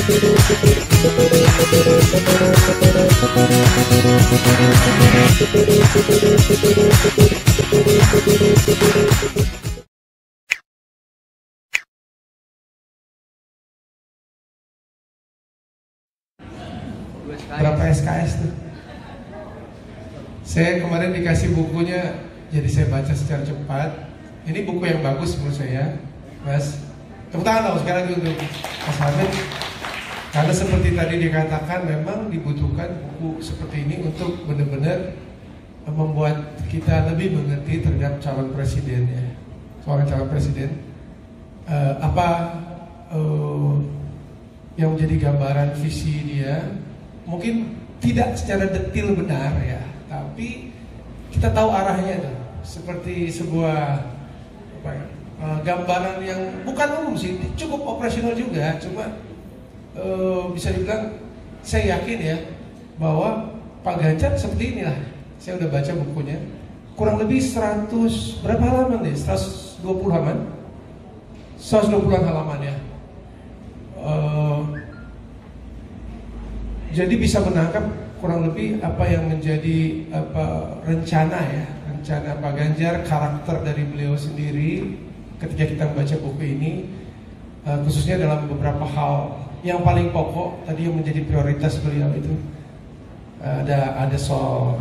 Berapa SKS tuh? Saya kemarin dikasih bukunya, jadi saya baca secara cepat. Ini buku yang bagus menurut saya, Mas. Tepuk tangan dong sekali lagi untuk Mas Hamid. Karena seperti tadi dikatakan, memang dibutuhkan buku seperti ini untuk benar-benar membuat kita lebih mengerti terhadap calon presiden ya. Seorang calon presiden, yang menjadi gambaran visi dia. Mungkin tidak secara detail benar ya, tapi kita tahu arahnya tuh. Seperti sebuah gambaran yang bukan umum sih, cukup operasional juga. Cuma bisa dibilang, saya yakin ya bahwa Pak Ganjar seperti inilah. Saya udah baca bukunya, kurang lebih 100 berapa halaman deh, 120 halaman, 120 halaman ya. Jadi bisa menangkap kurang lebih apa yang menjadi rencana Pak Ganjar, karakter dari beliau sendiri ketika kita membaca buku ini, khususnya dalam beberapa hal yang paling pokok tadi yang menjadi prioritas beliau itu ada soal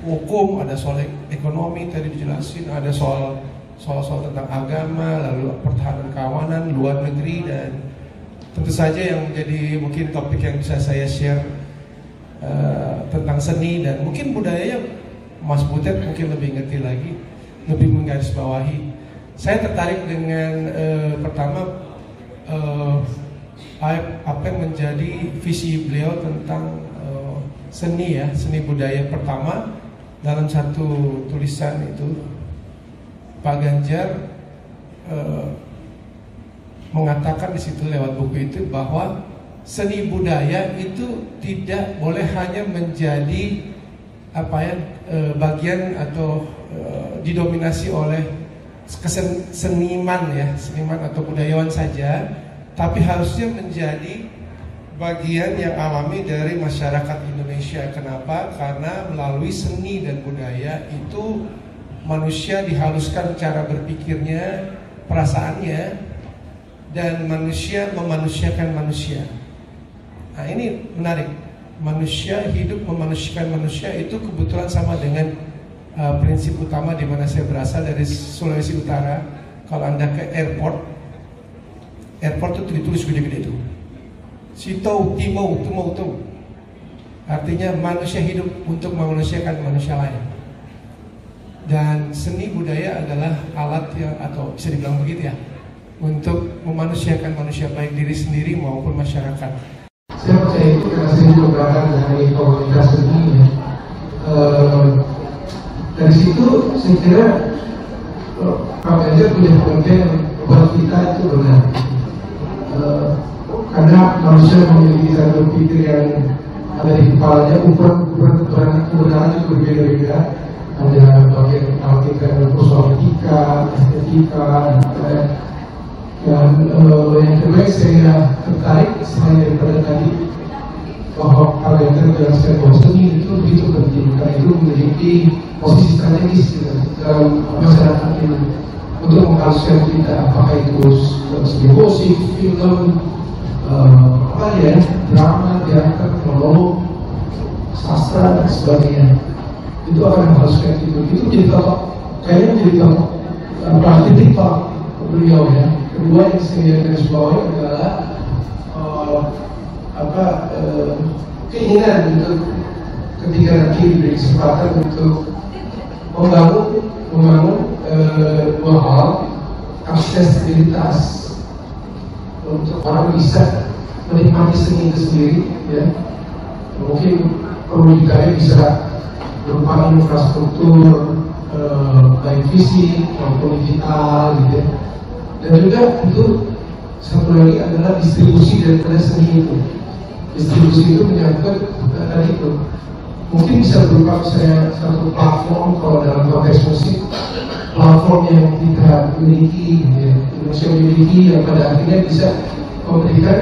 hukum, ada soal ekonomi tadi dijelasin, ada soal tentang agama, lalu pertahanan keamanan, luar negeri, dan tentu saja yang menjadi mungkin topik yang bisa saya share tentang seni dan mungkin budayanya Mas Butet mungkin lebih ngerti lagi, lebih menggarisbawahi. Saya tertarik dengan pertama apa yang menjadi visi beliau tentang seni ya, seni budaya. Pertama, dalam satu tulisan itu Pak Ganjar mengatakan di situ lewat buku itu bahwa seni budaya itu tidak boleh hanya menjadi bagian atau didominasi oleh seniman atau budayawan saja, tapi harusnya menjadi bagian yang alami dari masyarakat Indonesia. Kenapa? Karena melalui seni dan budaya itu manusia dihaluskan cara berpikirnya, perasaannya, dan manusia memanusiakan manusia. Nah ini menarik. Manusia hidup memanusiakan manusia itu kebetulan sama dengan prinsip utama di mana saya berasal dari Sulawesi Utara. Kalau Anda ke airport itu ditulis gede-gede itu. Sitou, timou, tumou, tum. Artinya manusia hidup untuk memanusiakan manusia lain. Dan seni budaya adalah alat yang, atau bisa dibilang begitu ya, untuk memanusiakan manusia, baik diri sendiri maupun masyarakat. Saya percaya itu karena saya juga berasal dari komunitas seni ya. Dari situ saya kira Pak Ganjar punya pengertian buat kita itu benar. Karena manusia memiliki satu pikir yang ada di kepalanya, ukuran kebenaran itu berbeda-beda. Ada bagian artikan soal etika, estetika, dan yang kedua saya tertarik selain daripada tadi bahwa Pak Ganjar menjelaskan bahwa seni itu begitu penting, karena itu memiliki posisi strategis dalam masyarakat ini untuk menghaluskan kita, apakah itu seni musik, film, drama, teater, monolog, sastra dan sebagainya. Itu akan menghaluskan itu jadi tokoh, kayaknya menjadi tokoh titik tolak beliau ya. Kedua yang saya garis bawahi adalah keinginan untuk ketika nanti diberi kesempatan untuk membangun dua hal, aksesibilitas untuk orang bisa menikmati seni itu sendiri ya. Mungkin perlu juga bisa berupa infrastruktur baik fisik maupun digital gitu ya. Dan juga itu satu lagi adalah distribusi daripada seni itu. Distribusi itu menyangkut tadi itu mungkin bisa berupa misalnya satu platform, kalau dalam konteks musik platform yang kita miliki gitu ya. Indonesia miliki yang pada akhirnya bisa memberikan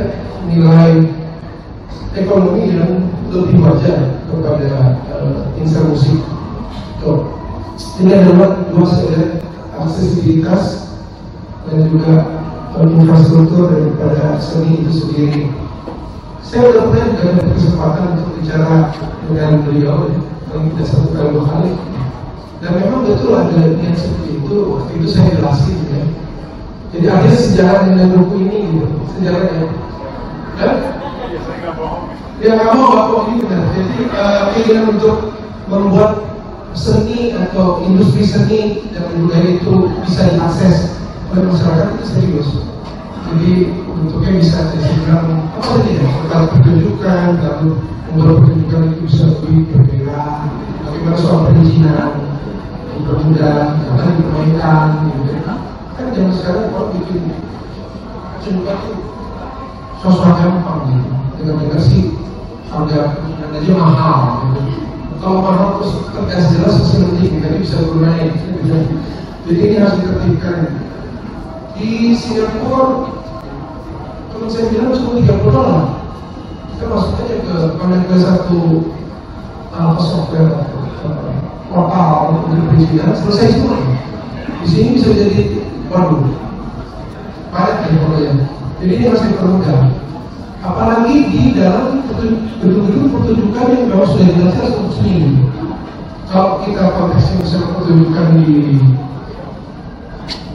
nilai ekonomi yang lebih wajar kepada insan musik. Ini adalah dua saja, aksesibilitas dan juga infrastruktur daripada seni itu sendiri. Saya sudah pernah juga ada kesempatan untuk bicara dengan beliau, paling tidak 1 kali 2 kali. Dan memang betul ada yang seperti itu. Waktu itu saya jelasin ya. Jadi akhirnya sejarah dengan buku ini gitu, sejarahnya. Dan ya nggak mau ini benar. Jadi keinginan untuk membuat seni atau industri seni dan budaya itu bisa diakses oleh masyarakat itu serius. Jadi bentuknya bisa dibilang apa tadi ya? Kalau pertunjukan, lalu membuat pertunjukan itu bisa lebih berbeda. Bagaimana soal perizinan, dipermudah, jangan dipermainkan, gitu. Kan zaman sekarang kalau bikin pertunjukan itu sosok gampang gitu. Dengan sih harga aja mahal gitu. Kalau mahal terus tegas jelas sesuatu jadi bisa bermain. Jadi ini harus ditertibkan. Di Singapura, kalau saya bilang cuma $30, kita masuk aja ke satu software portal untuk perizinan, selesai semua. Di sini bisa jadi waduh, banyak dari pokoknya. Jadi ini masih dipermudah. Apalagi di dalam gedung-gedung pertunjukan yang memang sudah dijelaskan untuk seni. Kalau kita konteksnya misalnya pertunjukan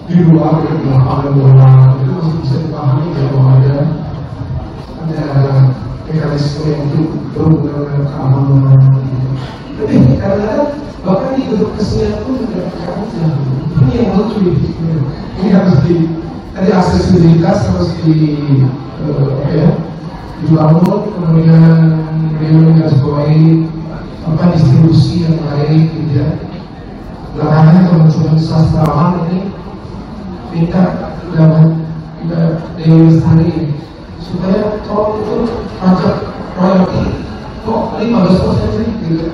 di luar, di lapangan bola, itu masih bisa dipahami ya bahwa ada mekanisme yang itu berhubungan dengan keamanan. Tapi kadang-kadang bahkan di gedung kesenian pun tidak mudah. Ini yang lucu. Ini harus tadi aksesibilitas harus dibangun, kemudian garis distribusi yang baik gitu ya. Belakangan teman-teman sastrawan ini minta Dewi Lestari supaya tolong itu pajak royalti kok 15% sih gitu.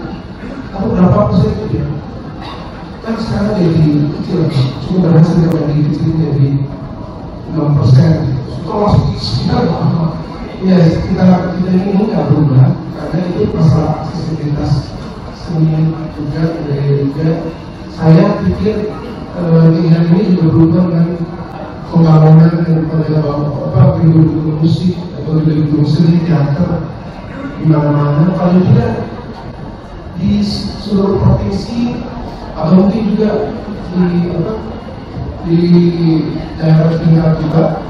Atau berapa persen itu ya? Kan sekarang jadi kecil, cuma berhasil dari kecil jadi 6%. Kalau masuk sekitar ya kita ini nggak berubah karena itu masalah aksesibilitas seni juga budaya juga. Saya pikir keinginan ini juga berubah dengan pembangunan daripada gedung musik atau gedung seni teater di mana-mana. Paling tidak di seluruh provinsi atau mungkin juga di daerah tinggal juga.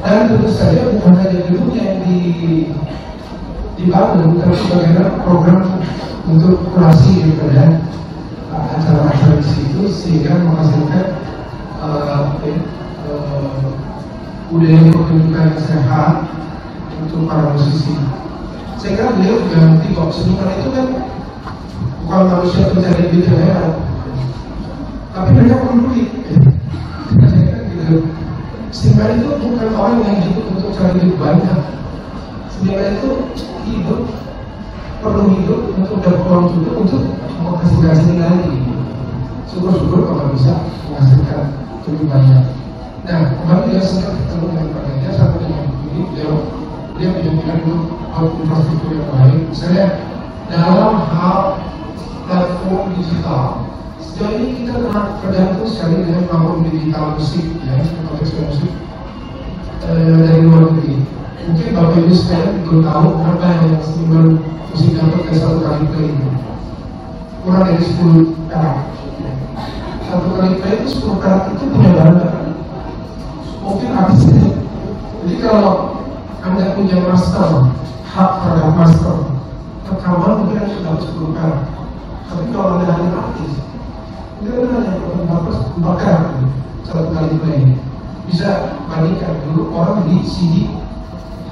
Dan tentu saja bukan hanya gedungnya yang dibangun, tapi bagaimana program untuk kurasi daripada acara-acara di situ sehingga menghasilkan budaya pertunjukan yang sehat untuk para musisi. Saya kira beliau juga ngerti kok seniman itu kan bukan manusia pencari duit yang heran, tapi mereka perlu duit. Saya kira gitu. Seniman itu bukan orang yang hidup untuk cari duit banyak. Seniman itu hidup, perlu hidup untuk dapat uang juga untuk menghasilkan seni lagi. Syukur-syukur kalau bisa menghasilkan lebih banyak. Nah, kemarin dia sempat ketemu dengan Pak Ganjar sampai dengan ini dia menjanjikan dulu infrastruktur yang baik. Misalnya dalam hal platform digital. Sejauh ini kita tergantung sekali dengan platform digital musik, ya, konteks musik dari luar negeri. Mungkin Bapak Ibu sekalian belum tahu berapa yang seniman musik dapat dari 1 kali play itu. Kurang dari 10 karat. 1 kali play itu 10 karat itu punya barang. Mungkin artisnya. Jadi kalau Anda punya master, hak terhadap master, rekaman mungkin Anda sudah 10 karat. Tapi kalau Anda hanya artis, itu hanya 4 karat 1 kali play. Bisa bandingkan dulu orang di CD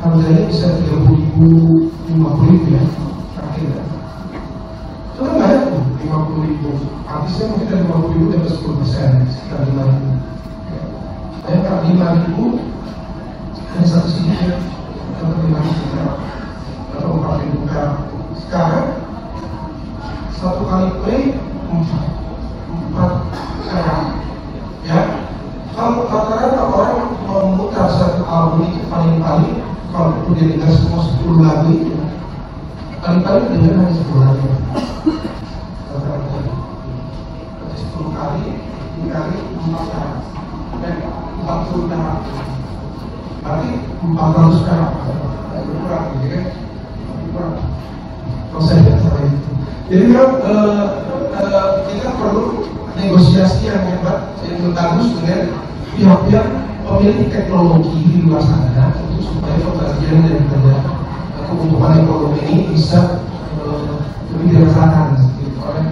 harganya bisa 30.000, 50.000 ya, akhirnya. Itu kan banyak tuh, 50.000. Artisnya mungkin dari 50.000 dapat 10%, sekitar 5.000. Saya kalau 5.000 hanya 1 CD ya, dapat 5.000 atau 4.000 kan. Sekarang 1 kali play 4 karat, ya. Kalau katakan orang memutar satu album itu paling-paling kalau udah dengar semua 10 lagu itu paling-paling dengar hanya 10 lagu. Berarti 10 kali dikali 4 kali dan 40 perak. Berarti 400 perak. Kurang, gitu kan? Kurang. Kalau saya tidak salah itu. Jadi memang kita perlu negosiasi yang hebat, yang bagus dengan pihak-pihak pemilik teknologi di luar sana itu supaya pembagian daripada kebutuhan ekonomi ini bisa lebih dirasakan gitu, oleh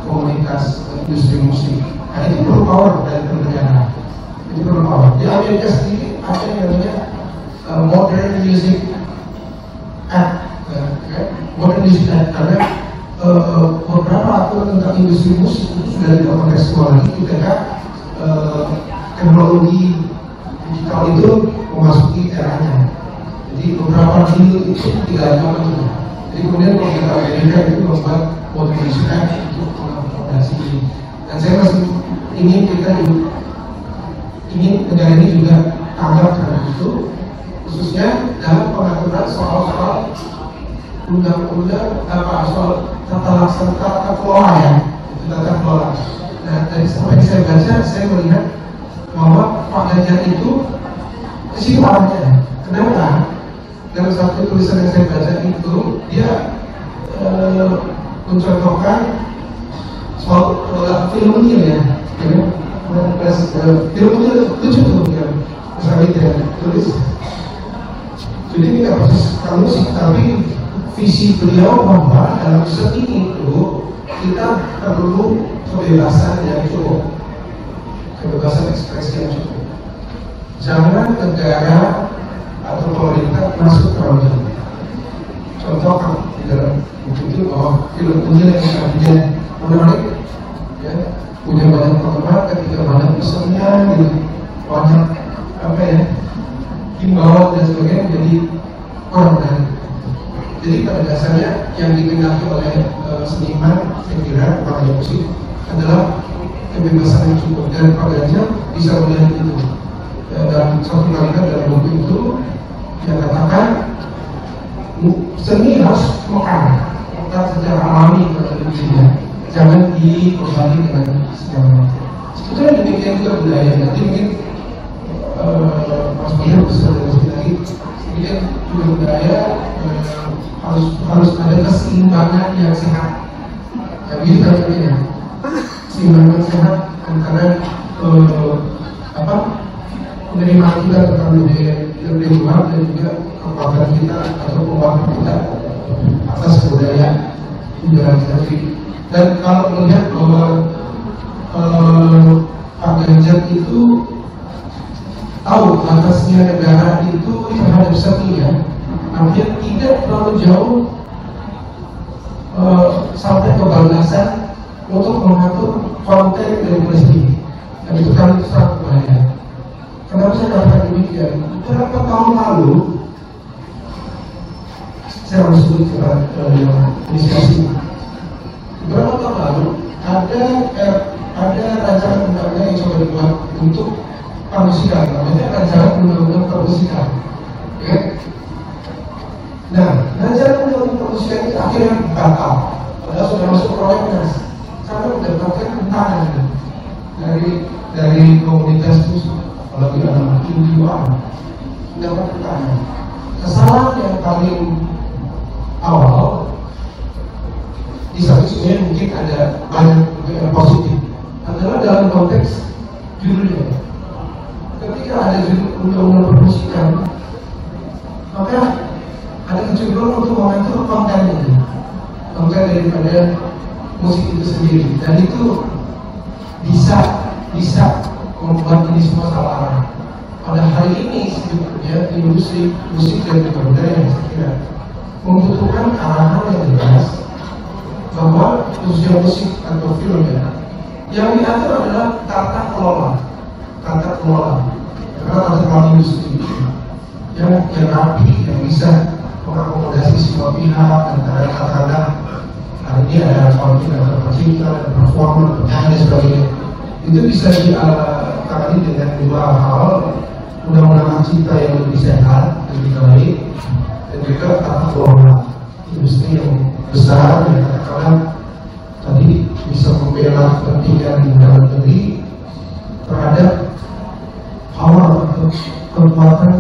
komunitas industri musik. Nah itu perlu power dari negara. Itu perlu power. Di Amerika sendiri ada yang namanya Modern Music Act, Modern Music Act, karena beberapa aturan tentang industri musik itu sudah dikontekstual lagi ketika teknologi digital itu memasuki eranya. Jadi beberapa deal itu tidak ada lagi. Jadi kemudian kalau kita Amerika itu membuat Modern Music Act untuk mengakomodasi ini. Dan saya masih ingin negara ini juga tanggap terhadap itu, khususnya dalam pengaturan soal undang-undang soal tata laksana tata kelola ya, itu tata kelola. Nah dari sampai saya baca, saya melihat bahwa Pak Ganjar itu kesitu arahnya. Kenapa? Dalam satu tulisan yang saya baca itu dia mencontohkan soal film ini ya, film ini lucu tuh ya, misalnya dia tulis. Jadi tidak proses musik, tapi visi beliau bahwa dalam seni itu kita perlu kebebasan yang cukup, kebebasan ekspresi yang cukup. Jangan negara atau pemerintah masuk terlalu jauh. Contoh di dalam buku itu bahwa film Unil yang tadinya menarik, ya, punya banyak penggemar, ketika banyak pesannya, banyak apa ya, himbauan dan sebagainya, jadi orang menarik. Jadi pada dasarnya yang dikehendaki oleh seniman, saya kira para musik adalah kebebasan yang cukup, dan Pak Ganjar bisa melihat itu. Dan satu kalimat dalam buku itu yang katakan seni harus mekar secara alami pada dirinya, jangan dibebani dengan segala macam. Sebetulnya demikian juga budaya. Nanti mungkin Mas Bia bisa lebih lagi. Kemudian juga budaya harus ada keseimbangan yang sehat. Ya begitu ya. Keseimbangan sehat antara penerimaan kita tentang lebih luar dan juga kekuatan kita atau penguatan kita atas budaya sendiri. Dan kalau melihat bahwa Pak Ganjar itu tahu batasnya negara itu terhadap seni ya, artinya tidak terlalu jauh sampai kebablasan untuk mengatur konten dari presiden, dan itu kan sangat berbahaya. Kenapa saya katakan demikian? Beberapa tahun lalu, saya harus sebut inisiasi. Beberapa tahun lalu ada rancangan undang-undang yang coba dibuat untuk permusikan, namanya rancangan undang-undang permusikan. Ya. Nah, rancangan undang-undang permusikan itu akhirnya batal. Padahal sudah masuk prolegnas, karena mendapatkan tentangan dari komunitas musik. Kalau tidak ada individual, dapat tekanan. Kesalahan yang paling awal di satu sisi mungkin ada banyak yang positif, adalah dalam konteks judulnya. Ketika ada judul undang-undang permusikan, maka ada kecenderungan untuk mengatur konten daripada musik itu sendiri, dan itu bisa membuat ini semua salah arah. Pada hari ini sebetulnya industri musik dan budaya saya kira membutuhkan arahan yang jelas bahwa khususnya musik atau film yang diatur adalah tata kelola, karena tata kelola industri yang rapi, yang bisa mengakomodasi semua pihak, antara katakanlah hari ini ada konflik antara pencipta, ada performer, penyanyi dan sebagainya. Itu bisa tadi dengan dua hal, undang-undang cipta yang lebih sehat, lebih baik, dan juga tata kelola industri yang besar yang katakanlah tadi bisa membela kepentingan dalam negeri terhadap power atau kekuatan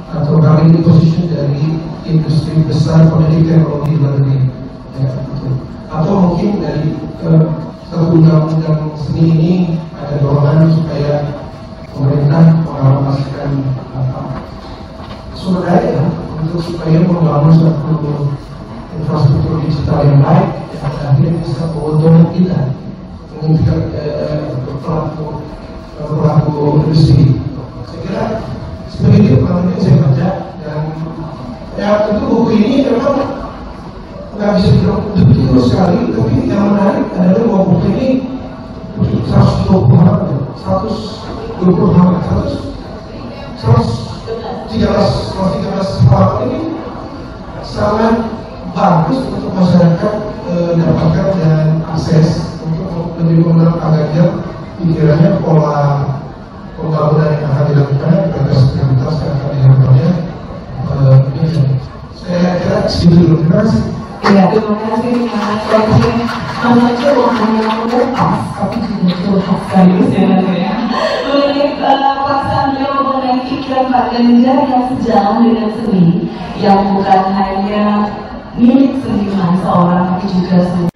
atau bargaining position dari industri besar pendidikan teknologi luar negeri, ya, gitu. Atau mungkin dari satu undang-undang seni ini ada dorongan supaya pemerintah mengalokasikan sumber daya untuk supaya membangun suatu infrastruktur digital yang baik yang akhirnya bisa menguntungkan kita menguntungkan pelaku industri. Saya kira seperti itu kalau saya baca, dan ya tentu buku ini memang nggak bisa detail sekali, tapi yang menarik adalah bahwa buku ini 120 halaman, 120 halaman, 113 halaman ini sangat bagus untuk masyarakat dapatkan dan akses untuk lebih mengenal pikirannya, pola pembangunan yang akan dilakukan, prioritas yang akan dilakukannya. Saya kira segitu dulu. Terima kasih. Ya, terima kasih Mas Wajib. Namanya hanya mengupas, tapi juga curhat sekaligus ya Mas ya. Mengenai paksaan beliau mengenai pikiran Pak Ganjar yang sejalan dengan seni, yang bukan hanya milik seniman seorang, tapi juga seni.